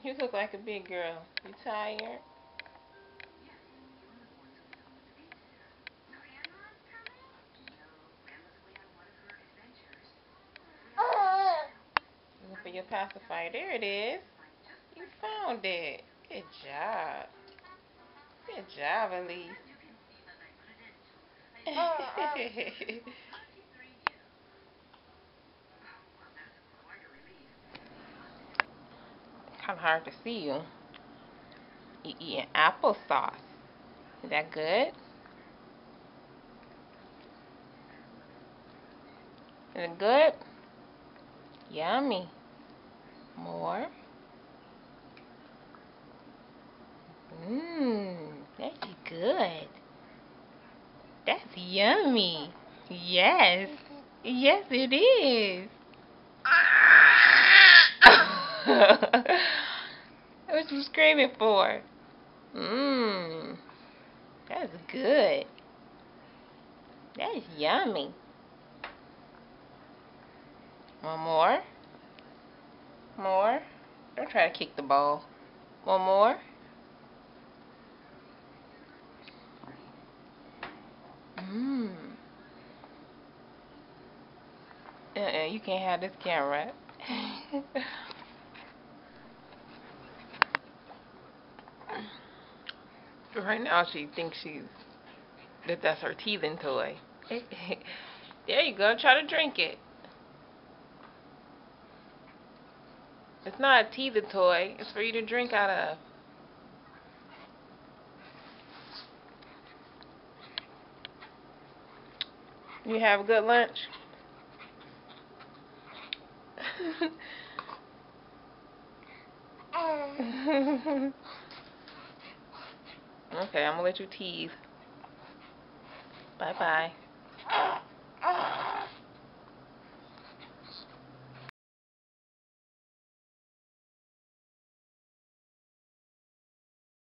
You look like a big girl. You tired? Looking for your pacifier. There it is. You found it. Good job. Good job, Elise. Kind of hard to see you. You eating applesauce. Is that good? Is it good? Yummy. More. Mmm. That's good. That's yummy. Yes. Yes, it is. What you screaming for? Mmm. That's good. That's yummy. One more? More? Don't try to kick the bowl. One more? Mmm. You can't have this camera. Right now she thinks that's her teething toy. There you go. Try to drink it. It's not a teething toy. It's for you to drink out of. You have a good lunch? Okay, I'm gonna let you tease. Bye-bye.